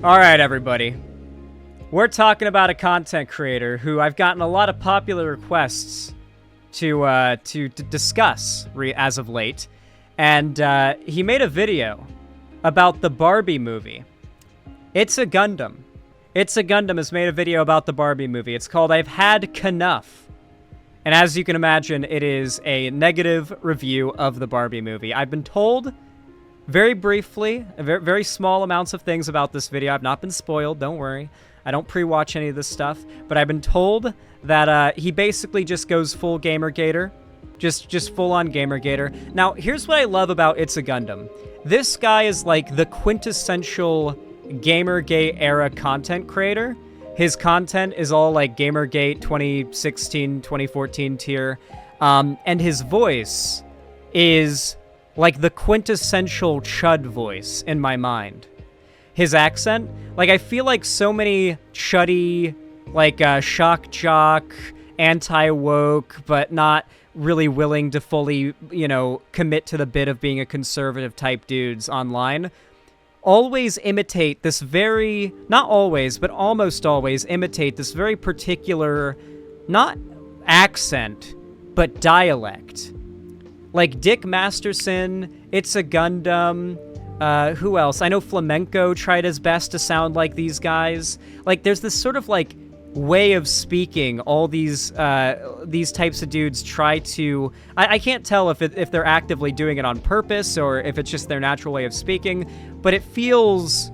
All right, everybody. We're talking about a content creator who I've gotten a lot of popular requests to discuss as of late, and he made a video about the Barbie movie. It's a Gundam. It's a Gundam has made a video about the Barbie movie. It's called I've Had Knuff. And as you can imagine, it is a negative review of the Barbie movie. I've been told very briefly, very small amounts of things about this video. I've not been spoiled, don't worry. I don't pre-watch any of this stuff, but I've been told that he basically just goes full GamerGator. Just full-on GamerGator. Now, here's what I love about It's a Gundam. This guy is like the quintessential Gamergate era content creator. His content is all like Gamergate 2016, 2014 tier. And his voice is like the quintessential chud voice in my mind. His accent, like I feel like so many chuddy, like shock jock, anti-woke, but not really willing to fully, commit to the bit of being a conservative type dudes online, always imitate this very, not always, but almost always imitate this very particular, not accent, but dialect. Like Dick Masterson, It's a Gundam, who else? I know Flamenco tried his best to sound like these guys. Like, there's this sort of, like, way of speaking all these types of dudes try to... I can't tell if they're actively doing it on purpose or if it's just their natural way of speaking, but it feels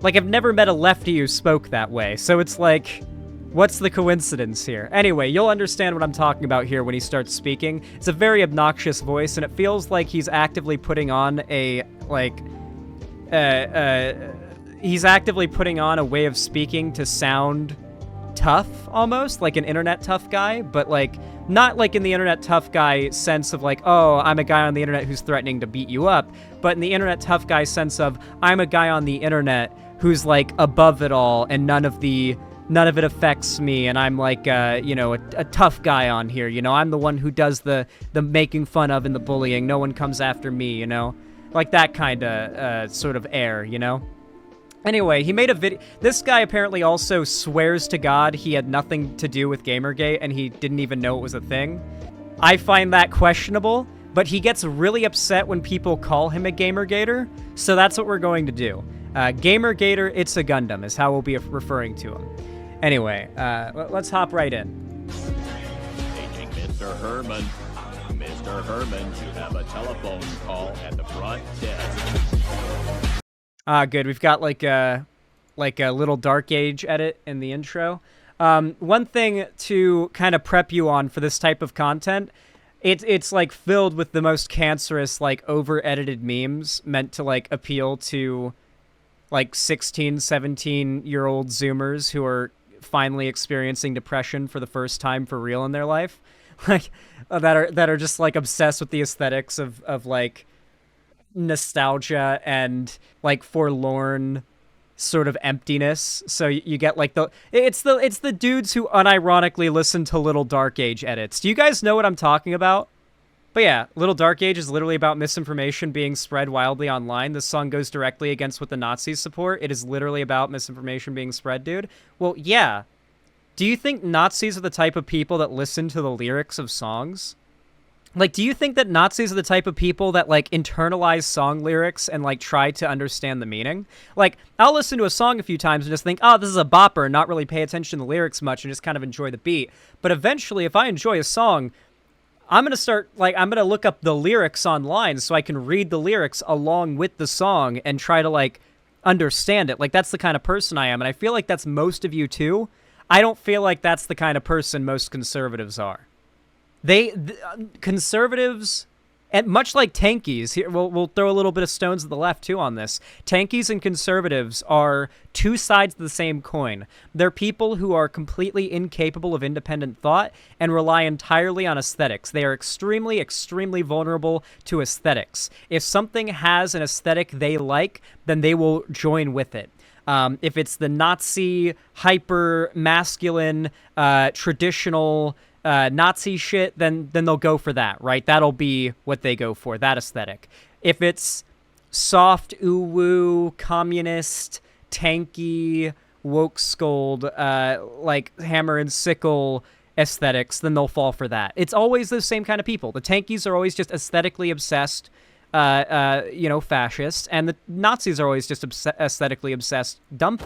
like I've never met a lefty who spoke that way. So it's like... what's the coincidence here? Anyway, you'll understand what I'm talking about here when he starts speaking. It's a very obnoxious voice, and it feels like he's actively putting on a, he's actively putting on a way of speaking to sound tough, almost, like an internet tough guy, but, like, not like in the internet tough guy sense of, like, oh, I'm a guy on the internet who's threatening to beat you up, but in the internet tough guy sense of, I'm a guy on the internet who's, like, above it all, and none of it affects me, and I'm like, a tough guy on here, I'm the one who does the making fun of and the bullying. No one comes after me, Like that kind of sort of air, Anyway, he made a video. This guy apparently also swears to God he had nothing to do with Gamergate, and he didn't even know it was a thing. I find that questionable, but he gets really upset when people call him a Gamergater, so that's what we're going to do. Gamergater, It's a Gundam is how we'll be referring to him. Anyway, let's hop right in. Paging Mr. Herman. Mr. Herman, you have a telephone call at the front desk. Good. We've got like a little Dark Age edit in the intro. One thing to kind of prep you on for this type of content, it's like filled with the most cancerous, like over-edited memes meant to like appeal to like 16, 17-year-old Zoomers who are finally experiencing depression for the first time for real in their life, like that are just like obsessed with the aesthetics of like nostalgia and like forlorn sort of emptiness. So you get like it's the dudes who unironically listen to Little Dark Age edits. Do you guys know what I'm talking about? But yeah, Little Dark Age is literally about misinformation being spread wildly online. This song goes directly against what the Nazis support. It is literally about misinformation being spread, dude. Well, yeah. Do you think Nazis are the type of people that listen to the lyrics of songs? Like, do you think that Nazis are the type of people that, like, internalize song lyrics and, like, try to understand the meaning? Like, I'll listen to a song a few times and just think, oh, this is a bopper, and not really pay attention to the lyrics much and just kind of enjoy the beat. But eventually, if I enjoy a song, I'm going to look up the lyrics online so I can read the lyrics along with the song and try to, like, understand it. Like, that's the kind of person I am, and I feel like that's most of you, too. I don't feel like that's the kind of person most conservatives are. Conservatives, and much like tankies, here we'll throw a little bit of stones at the left too on this. Tankies and conservatives are two sides of the same coin. They're people who are completely incapable of independent thought and rely entirely on aesthetics. They are extremely, extremely vulnerable to aesthetics. If something has an aesthetic they like, then they will join with it. If it's the Nazi, hyper masculine, traditional Nazi shit, then they'll go for that, right? That'll be what they go for, that aesthetic. If it's soft, ooh-woo, communist, tanky, woke scold, like hammer and sickle aesthetics, then they'll fall for that. It's always the same kind of people. The tankies are always just aesthetically obsessed, fascists, and the Nazis are always just aesthetically obsessed dumb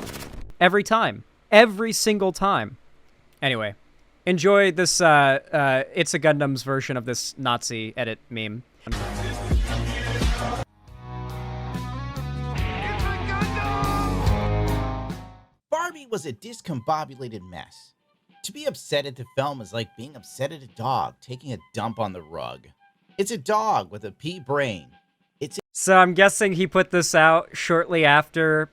every time. Every single time. Anyway, enjoy this, It's a Gundam's version of this Nazi edit meme. Barbie was a discombobulated mess. To be upset at the film is like being upset at a dog taking a dump on the rug. It's a dog with a pea brain. So I'm guessing he put this out shortly after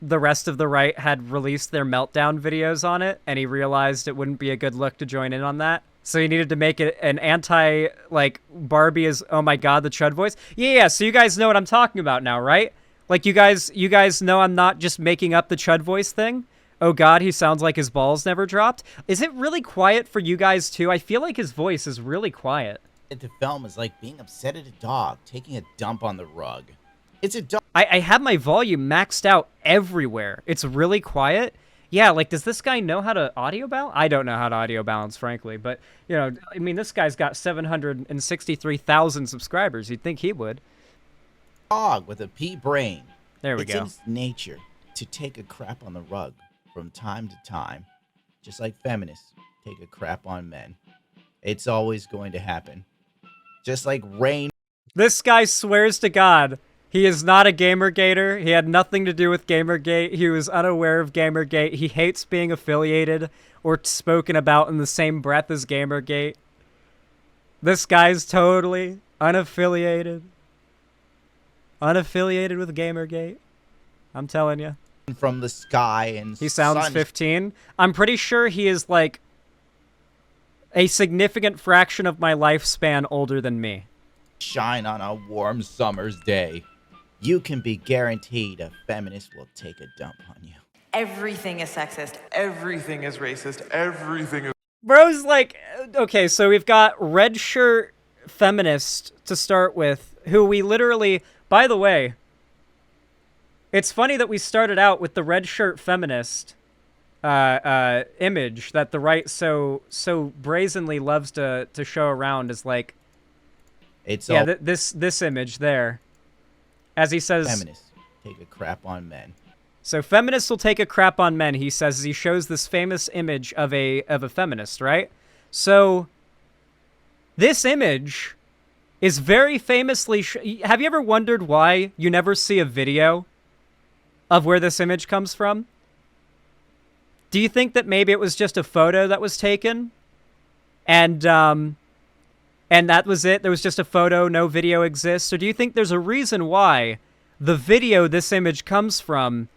the rest of the right had released their meltdown videos on it, and he realized it wouldn't be a good look to join in on that. So he needed to make it an anti, like, Barbie is, oh my god, the Chud voice. Yeah, so you guys know what I'm talking about now, right? Like, you guys know I'm not just making up the Chud voice thing? Oh god, he sounds like his balls never dropped. Is it really quiet for you guys too? I feel like his voice is really quiet. The film is like being upset at a dog taking a dump on the rug. It's a dog. I have my volume maxed out everywhere. It's really quiet. Yeah, like, does this guy know how to audio balance? I don't know how to audio balance, frankly. But, you know, I mean, this guy's got 763,000 subscribers. You'd think he would. Dog with a pea brain. There we go. It's in its nature to take a crap on the rug from time to time. Just like feminists take a crap on men. It's always going to happen. Just like rain. This guy swears to God he is not a GamerGater. He had nothing to do with Gamergate. He was unaware of Gamergate. He hates being affiliated or spoken about in the same breath as Gamergate. This guy's totally unaffiliated. Unaffiliated with Gamergate. I'm telling you. From the sky and he sounds 15. I'm pretty sure he is like a significant fraction of my lifespan older than me. Shine on a warm summer's day. You can be guaranteed a feminist will take a dump on you. Everything is sexist. Everything is racist. Everything is... Bro's like, okay, so we've got red shirt feminist to start with, who we literally, by the way, it's funny that we started out with the red shirt feminist image that the right so brazenly loves to show around as like, it's this image there, as he says, feminists take a crap on men. So feminists will take a crap on men, he says, as he shows this famous image of a feminist, right? So this image is very famously... have you ever wondered why you never see a video of where this image comes from? Do you think that maybe it was just a photo that was taken? And that was it? There was just a photo, no video exists? Or do you think there's a reason why the video this image comes from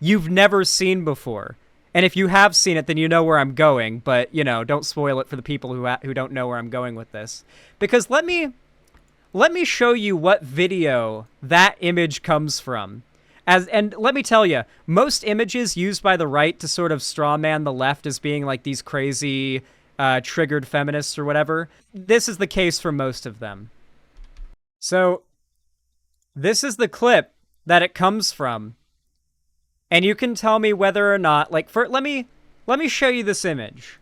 you've never seen before? And if you have seen it, then you know where I'm going. But, you know, don't spoil it for the people who don't know where I'm going with this. Because let me show you what video that image comes from. And let me tell you, most images used by the right to sort of strawman the left as being like these crazy, triggered feminists or whatever, this is the case for most of them. So, this is the clip that it comes from. And you can tell me whether or not, like, let me show you this image.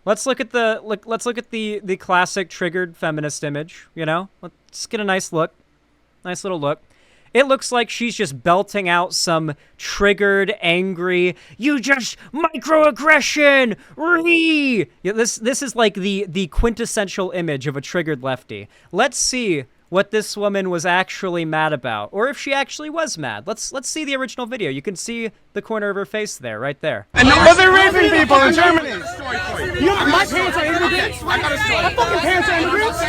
Let's look at the classic triggered feminist image, you know? Let's get a nice look. Nice little look. It looks like she's just belting out some triggered, angry, you just microaggression, ree! Yeah, this is like the quintessential image of a triggered lefty. Let's see what this woman was actually mad about, or if she actually was mad. Let's see the original video. You can see the corner of her face there, right there. And no, they're raping people in Germany. My parents are immigrants. My fucking parents are immigrants.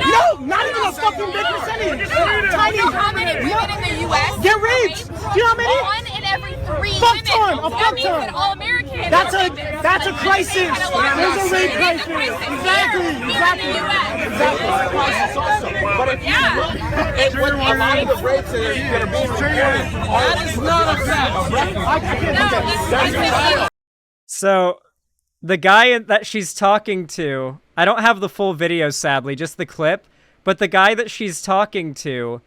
No, not even a fucking big percentage. Tiny. You know how many women in the U.S. get raped? Do you know how many? One in every 3 Fuck women. ton, a That fuck means ton. that all Americans. That's a crisis. There's a rape crisis. Exactly. Here in the U.S. But if you look at what a lot of the rapes that are being reported, that is not a fact. So, the guy that she's talking to, I don't have the full video, sadly, just the clip, but the guy that she's talking to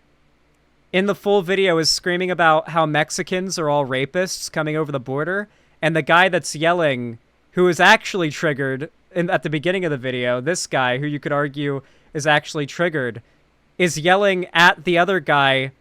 in the full video is screaming about how Mexicans are all rapists coming over the border, and the guy that's yelling, who is actually triggered at the beginning of the video, this guy, who you could argue is actually triggered, is yelling at the other guy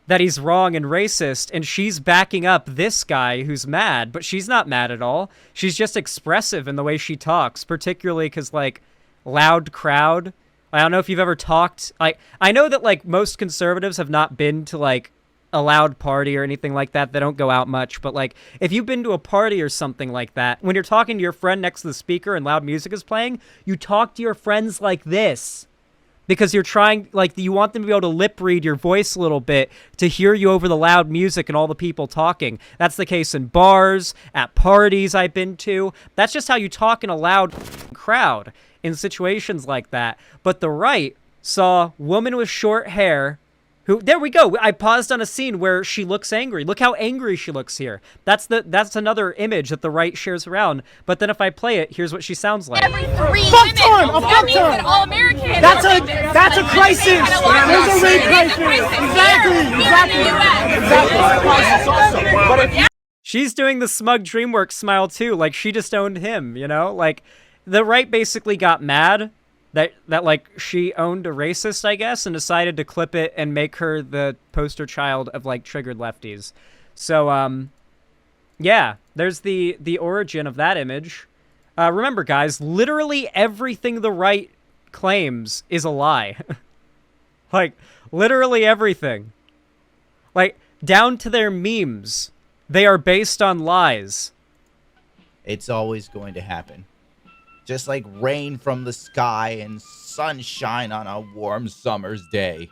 that he's wrong and racist, and she's backing up this guy who's mad, but she's not mad at all. She's just expressive in the way she talks, particularly because, like, loud crowd. I don't know if you've ever talked, like, I know that, like, most conservatives have not been to, like, a loud party or anything like that. They don't go out much, but, like, if you've been to a party or something like that, when you're talking to your friend next to the speaker and loud music is playing, you talk to your friends like this. Because you're trying, like, you want them to be able to lip read your voice a little bit to hear you over the loud music and all the people talking. That's the case in bars, at parties I've been to. That's just how you talk in a loud crowd in situations like that. But the right saw woman with short hair who, there we go. I paused on a scene where she looks angry. Look how angry she looks here. That's another image that the right shares around. But then if I play it, here's what she sounds like. Every 3 Fuck women. time, a That fuck means time. that all Americans. That's are a crisis. And a lot of There's a rape It's a crisis. crisis. Exactly. Here in the US. But if you She's doing the smug DreamWorks smile too, like she just owned him, you know? Like, the right basically got mad that like she owned a racist, I guess, and decided to clip it and make her the poster child of like triggered lefties. So yeah, there's the origin of that image. Remember guys, literally everything the right claims is a lie. Like literally everything. Like down to their memes. They are based on lies. It's always going to happen. Just like rain from the sky and sunshine on a warm summer's day.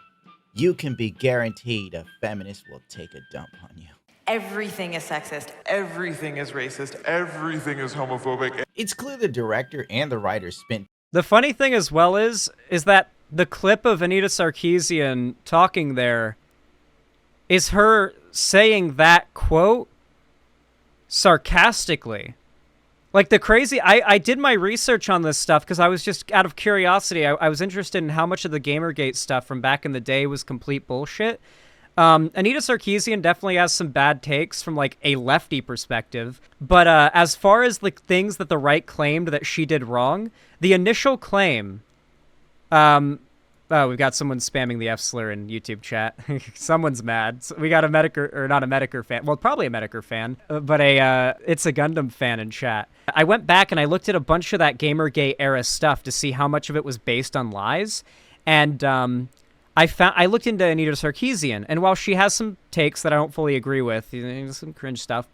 You can be guaranteed a feminist will take a dump on you. Everything is sexist. Everything is racist. Everything is homophobic. It's clear the director and the writer spent The funny thing as well is that the clip of Anita Sarkeesian talking there is her saying that quote sarcastically. Like the crazy, I did my research on this stuff because I was just out of curiosity. I was interested in how much of the Gamergate stuff from back in the day was complete bullshit. Anita Sarkeesian definitely has some bad takes from like a lefty perspective. But as far as like things that the right claimed that she did wrong, the initial claim, oh, we've got someone spamming the F slur in YouTube chat. Someone's mad. So we got a Medicare, or not a Medicare fan. Well, probably a Medicare fan, but it's a Gundam fan in chat. I went back and I looked at a bunch of that Gamergate era stuff to see how much of it was based on lies. And I looked into Anita Sarkeesian, and while she has some takes that I don't fully agree with, some cringe stuff,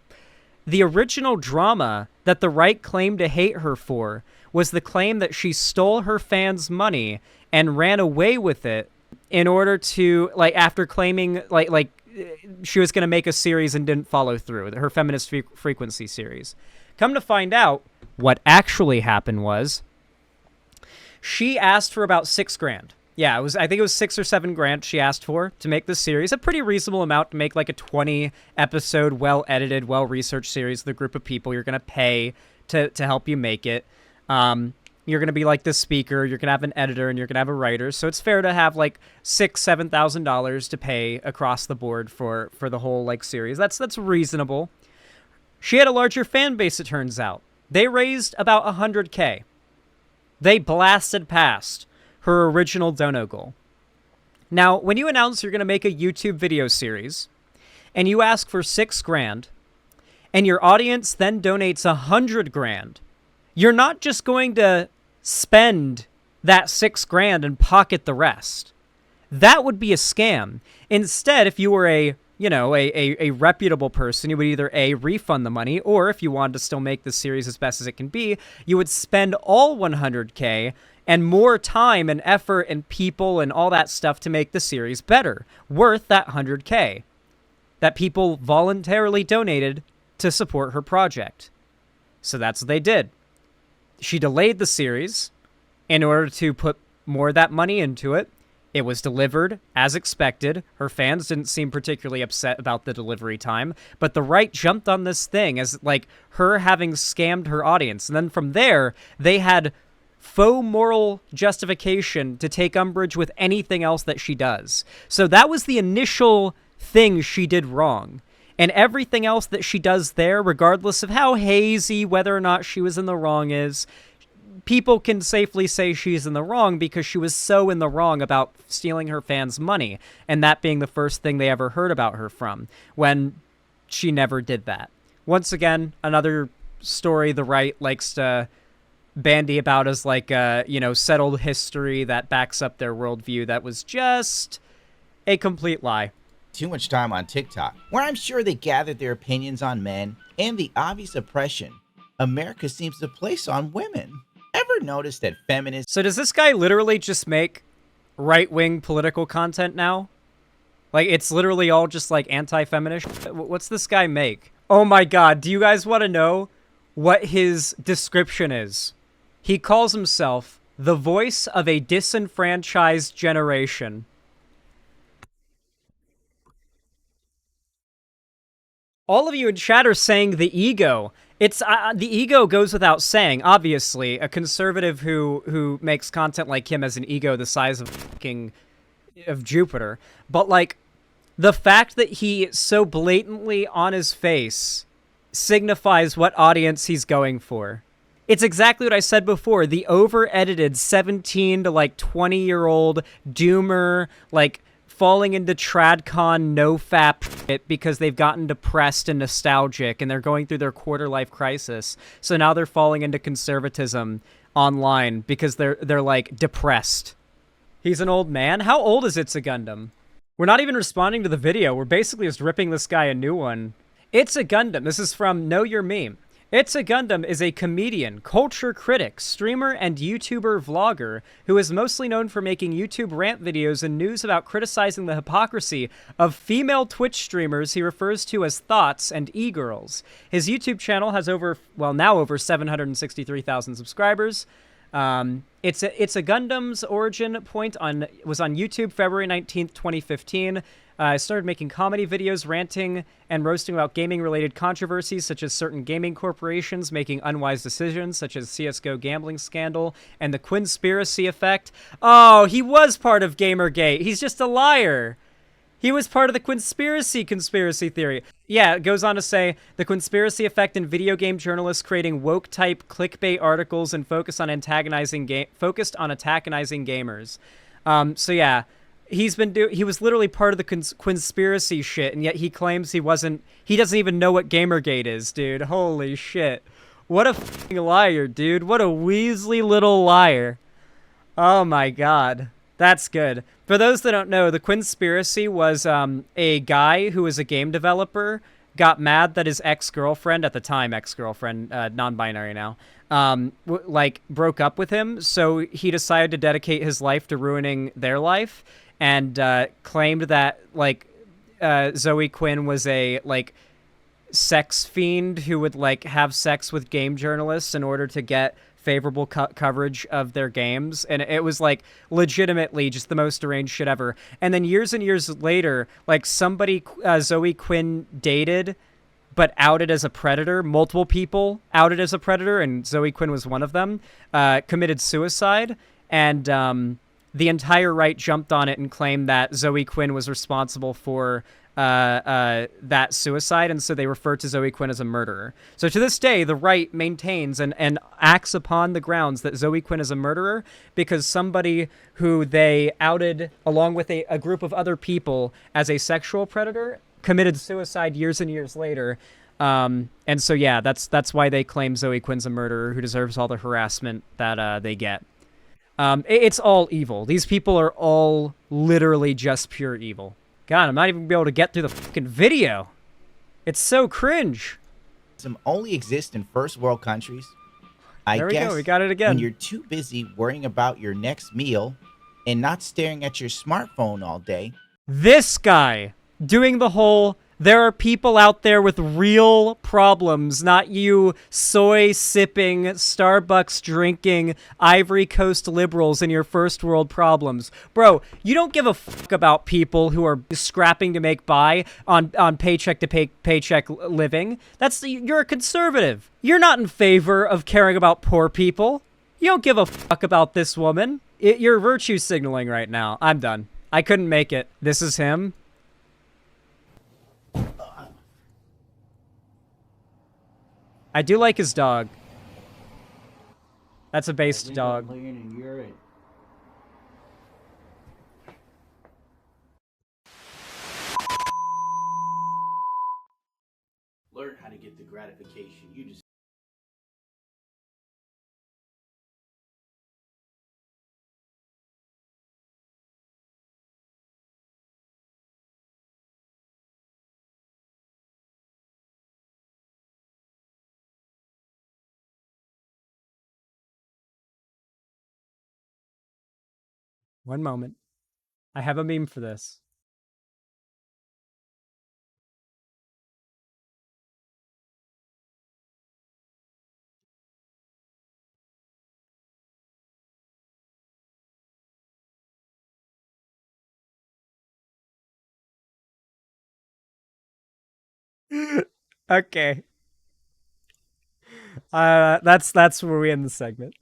the original drama that the right claimed to hate her for was the claim that she stole her fans' money and ran away with it in order to, like, after claiming, like she was going to make a series and didn't follow through, her Feminist Frequency series. Come to find out, what actually happened was she asked for about $6,000. Yeah, I think it was $6 or $7,000 she asked for to make this series. A pretty reasonable amount to make like a 20-episode, well-edited, well-researched series with a group of people you're going to pay to help you make it. You're going to be like the speaker, you're going to have an editor, and you're going to have a writer. So it's fair to have like $6,000, $7,000 to pay across the board for the whole like series. That's reasonable. She had a larger fan base, it turns out. They raised about $100K. They blasted past her original dono goal. Now, when you announce you're going to make a YouTube video series, and you ask for $6,000, and your audience then donates $100,000, you're not just going to spend that $6,000 and pocket the rest. That would be a scam. Instead, if you were a reputable person, you would either A, refund the money, or if you wanted to still make the series as best as it can be, you would spend all $100K and more time and effort and people and all that stuff to make the series better, worth that $100K that people voluntarily donated to support her project. So that's what they did. She delayed the series in order to put more of that money into it. It was delivered as expected. Her fans didn't seem particularly upset about the delivery time, but the right jumped on this thing as like her having scammed her audience. And then from there, they had faux moral justification to take umbrage with anything else that she does. So that was the initial thing she did wrong. And everything else that she does there, regardless of how hazy whether or not she was in the wrong is, people can safely say she's in the wrong because she was so in the wrong about stealing her fans' money, and that being the first thing they ever heard about her from, when she never did that. Once again, another story the right likes to bandy about as like a, settled history that backs up their worldview that was just a complete lie. Too much time on TikTok, where I'm sure they gathered their opinions on men and the obvious oppression America seems to place on women. Ever notice that feminists... So does this guy literally just make right-wing political content now? Like, it's literally all just, like, anti-feminist? What's this guy make? Oh my god, do you guys want to know what his description is? He calls himself the voice of a disenfranchised generation. All of you in chat are saying the ego. It's the ego goes without saying. Obviously, a conservative who makes content like him has an ego the size of Jupiter. But like, the fact that he so blatantly on his face signifies what audience he's going for. It's exactly what I said before. The over-edited 17 to like 20-year-old doomer, like, falling into tradcon no-fap shit because they've gotten depressed and nostalgic and they're going through their quarter-life crisis. So now they're falling into conservatism online because they're like depressed. He's an old man? How old is It's a Gundam? We're not even responding to the video. We're basically just ripping this guy a new one. It's a Gundam. This is from Know Your Meme. It's a Gundam is a comedian, culture critic, streamer, and YouTuber vlogger who is mostly known for making YouTube rant videos and news about criticizing the hypocrisy of female Twitch streamers he refers to as thoughts and e-girls. His YouTube channel has now over 763,000 subscribers. It's a Gundam's origin point was on YouTube February 19th, 2015. I started making comedy videos, ranting and roasting about gaming-related controversies, such as certain gaming corporations making unwise decisions, such as CSGO gambling scandal and the Quinspiracy effect. Oh, he was part of Gamergate. He's just a liar. He was part of the conspiracy theory. Yeah, it goes on to say, the Quinspiracy effect in video game journalists creating woke-type clickbait articles and focused on antagonizing gamers. So yeah, he was literally part of the conspiracy shit, and yet he claims he doesn't even know what Gamergate is, dude. Holy shit. What a f***ing liar, dude. What a Weasley little liar. Oh my god. That's good. For those that don't know, the Quinspiracy was a guy who was a game developer, got mad that his ex-girlfriend, at the time ex-girlfriend, non-binary now, broke up with him, so he decided to dedicate his life to ruining their life, and claimed that, Zoe Quinn was a, sex fiend who would, have sex with game journalists in order to get favorable coverage of their games, and it was legitimately just the most deranged shit ever. And then years and years later, somebody Zoe Quinn dated but outed as a predator, multiple people outed as a predator, and Zoe Quinn was one of them, committed suicide, and the entire right jumped on it and claimed that Zoe Quinn was responsible for that suicide, and so they referred to Zoe Quinn as a murderer. So to this day, the right maintains and acts upon the grounds that Zoe Quinn is a murderer because somebody who they outed along with a group of other people as a sexual predator committed suicide years and years later. And so yeah, that's why they claim Zoe Quinn's a murderer who deserves all the harassment that they get. It's all evil. These people are all literally just pure evil. God, I'm not even gonna be able to get through the fucking video. It's so cringe. Only exist in first world countries. There we go, we got it again. When you're too busy worrying about your next meal and not staring at your smartphone all day. This guy doing the whole, there are people out there with real problems, not you soy-sipping, Starbucks-drinking, Ivory Coast liberals in your first world problems. Bro, you don't give a fuck about people who are scrapping to make by on paycheck-to-paycheck living. You're a conservative. You're not in favor of caring about poor people. You don't give a fuck about this woman. You're virtue signaling right now. I'm done. I couldn't make it. This is him. I do like his dog. That's a based dog. Learn how to get the gratification you just. One moment. I have a meme for this. Okay. That's where we end the segment.